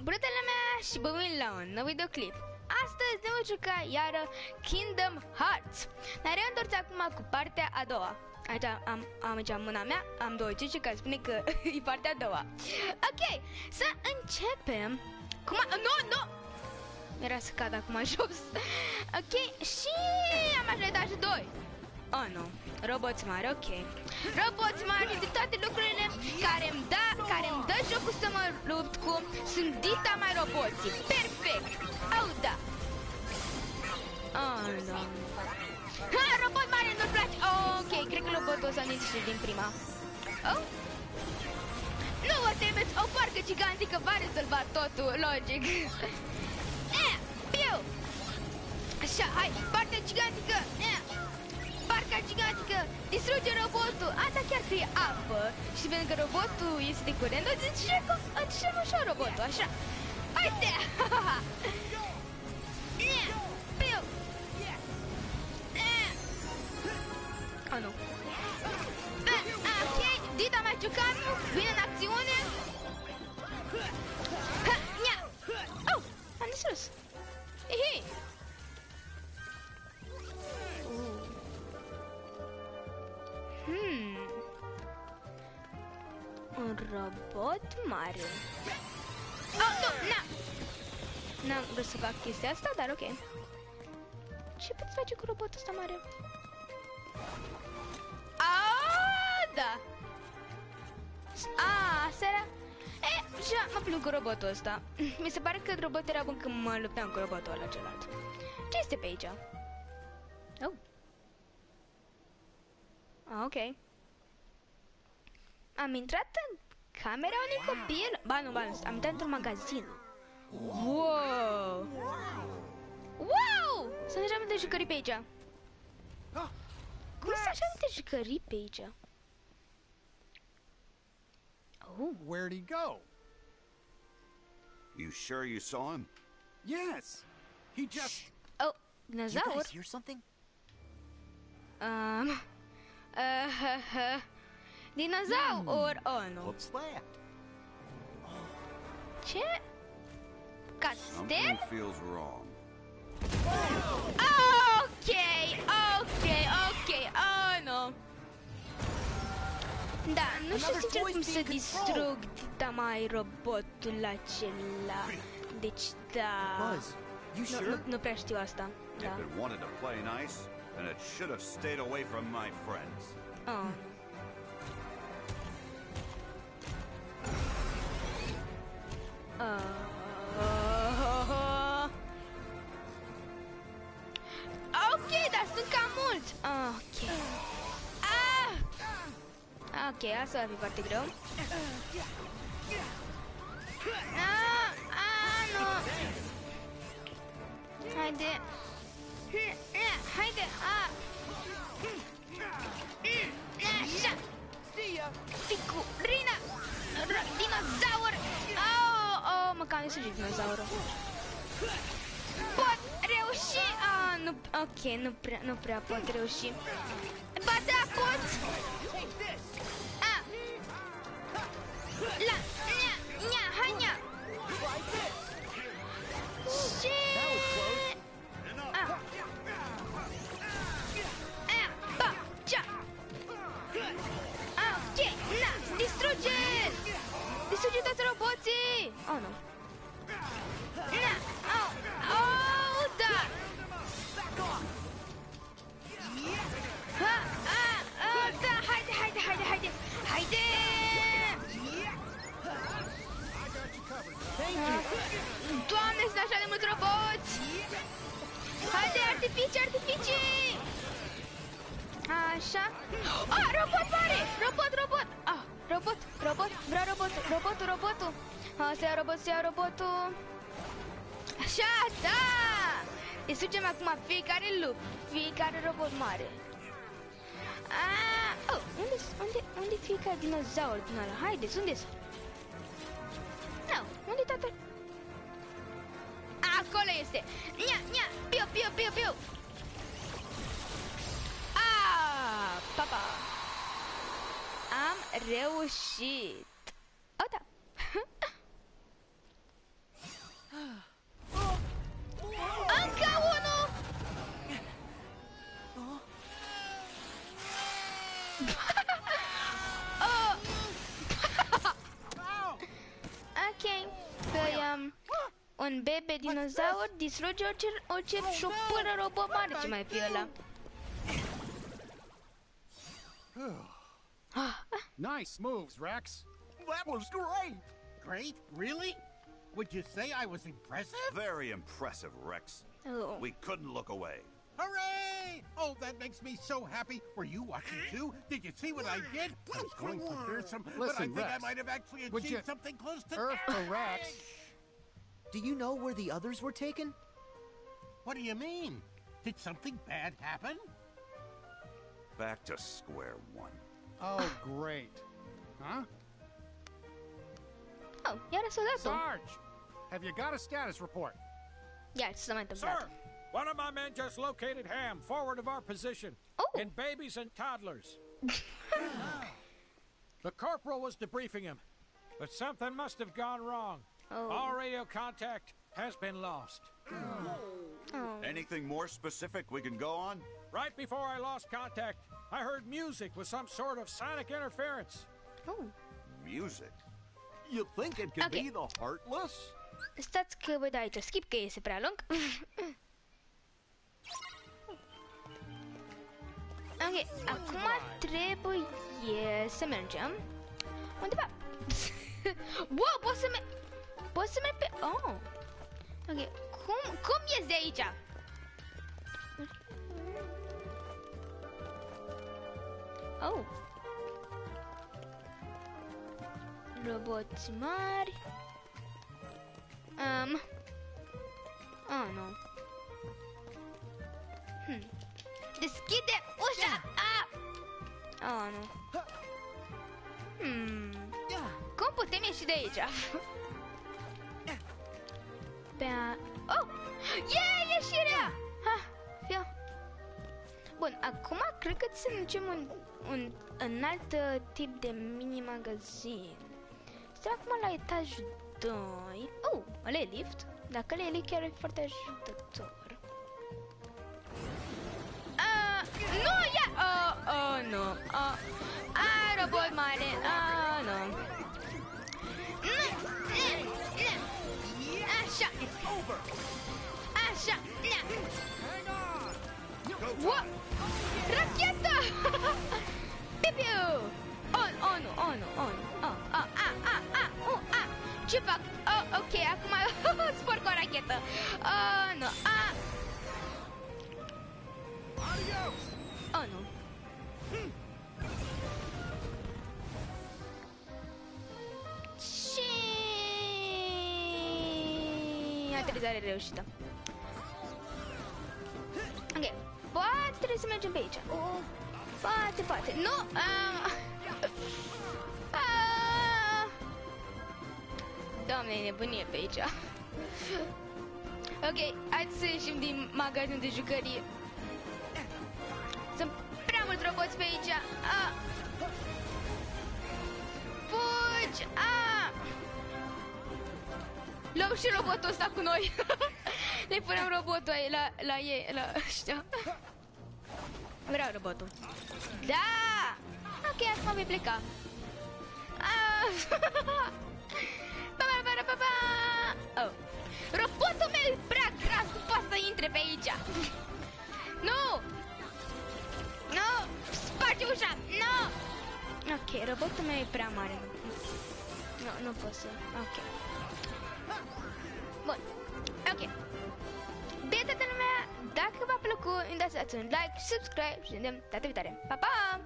Brătele mea și băuim la un nou videoclip. Astăzi ne vom juca iară Kingdom Hearts. Ne reîntors acum cu partea a doua. Aici am aici mâna mea, am două ciuci care spune că e partea a doua. Ok, să începem. Nu! Era să cad acum jos. Ok, și am ajuns la etajul 2. Oh, nu. Roboți mari, ok. Roboți mari de toate lucrurile care îmi dă jocul să mă lupt cu. Sunt dita mai roboții. Perfect. Au, da. Oh, nu. Ha, robot mare, nu-ți place. Oh, ok, cred că robotul ăsta nu-i din prima. Oh. Nu vă temeți, o parcă gigantică va rezolva totul, logic. Piu. Așa, hai, partea gigantică. Parca gigantică distruge robotul. Asta chiar că e apă. Și pentru că robotul este de curent, o distrugem ușor robotul, așa. Haide! Piu! Oh, nu. Ok, Dita mai jucat, vine în acțiune. Oh, am distrus. Hihi. Un robot mare. Oh, nu, n-am vrut să fac chestia asta, dar ok. Ce poți face cu robotul ăsta mare? Da. Asta era. Și mă plâng cu robotul ăsta. Mi se pare că robotul era bun când mă luptam cu robotul ăla celălalt. Ce este pe aici? Oh. Ok. Am intrat în camera unui copil. Ba nu, am intrat într-un magazin. Wow! Sunt așa multe jucării pe aici. Cum sunt așa multe jucării pe aici? Oh. Where'd he go? You sure you saw him? Yes. He just... Oh, Do you dinozaur? guys hear something? Dinozaur! Oh, nu. What's that? Ce? Castel? Something feels wrong. Ok. Oh, nu. Da, nu știu sincer cum să distrug Dita mai robotul acela. Deci, da. Buzz, you sure? Nu prea știu asta. Da. If it wanted to play nice, then it should have stayed away from my friends. Oh. Ok, dar sunt cam mulți. Ok. Ok, asta va fi foarte greu. Nu. Haide. Așa. Figurina. Dinozaur. Oh, mă cam distruge dinozaurul. Pot reuși. Nu. Ok, nu prea pot reuși. Ba da, pot. Hai. Și... Ok, distruge toți roboții. Oh, nu. Da. Da, haide. Doamne, sunt așa de mulți roboți. Haide, artificii. Așa. Robot mare. Robot. Robot. Vreau robotul. Să iau robotul. Așa, da. Distrugem acum fiecare robot mare. Unde fiecare dinozaur din ăla? Haideți, unde sunt? Unde e tatăl? Acolo este! Piu! Papa! Am reușit! O, da! un bebe dinozaur distruge o cerșupură robot mare. Ce mai fi ăla? Nice moves, Rex. That was great! Great? Really? Would you say I was impressive? Very impressive, Rex. Oh. We couldn't look away. Hooray! Oh, that makes me so happy. Were you watching too? Did you see what I did? I was going for fearsome, but I Listen, think I Rex, might have actually would you achieved something close to Earth death. to Rex. Do you know where the others were taken? What do you mean? Did something bad happen? Back to square one. Oh, great. Huh? Oh, iară soldatul. Sarge, have you got a status report? Ia, ce s-a mai întâmplat? Sir, one of my men just located Ham, forward of our position, Oh. in babies and toddlers. The corporal was debriefing him, but something must have gone wrong. Oh. All radio contact has been lost. Oh. Anything more specific we can go on? Right before I lost contact, I heard music with some sort of sonic interference. Oh. Music. You think it could Okay. be the Heartless? Stați că voi da aici skip, că este prea lung. Ok, acum trebuie să mergem undeva. Wow, pot să merg pe... Oh. Ok, cum ies de aici? Oh. Roboți mari. Oh, nu. Deschide ușa! Oh, nu. Cum putem ieși de aici? Pe a... Oh! Ieșirea! Fiu. Bun, acum cred că să mergem un alt tip de mini-magazin. Suntem acum la etajul 2. Oh, ăla e lift? Dacă ăla e lift, chiar e foarte ajutător. Nu, ia! Nu. Robot mare. Nu. Așa. Așa. What? Rachetă! Pipiu! On. Ce fac? Ok, acum spor cu o rachetă. Nu. Nu. Și... aterizare reușită. Ok, poate trebuie să mergem pe aici. Poate. Nu! Doamne, e nebunie pe aici. Ok, hai să ieșim din magazinul de jucărie. Sunt prea mulți roboți pe aici. Fugi! Luăm și robotul ăsta cu noi. Ne punem robotul la ei, la ăștia. Vreau robotul. Da! Ok, acum voi pleca. Oh. Robotul meu e prea gras, nu poate să intre pe aici. Nu! Sparge ușa! Nu! Ok, robotul meu e prea mare. Nu pot să... Ok. Bun. Ok. Bine, toată lumea, dacă v-a plăcut, îmi dați un like, subscribe și ne vedem data viitoare. Pa, pa!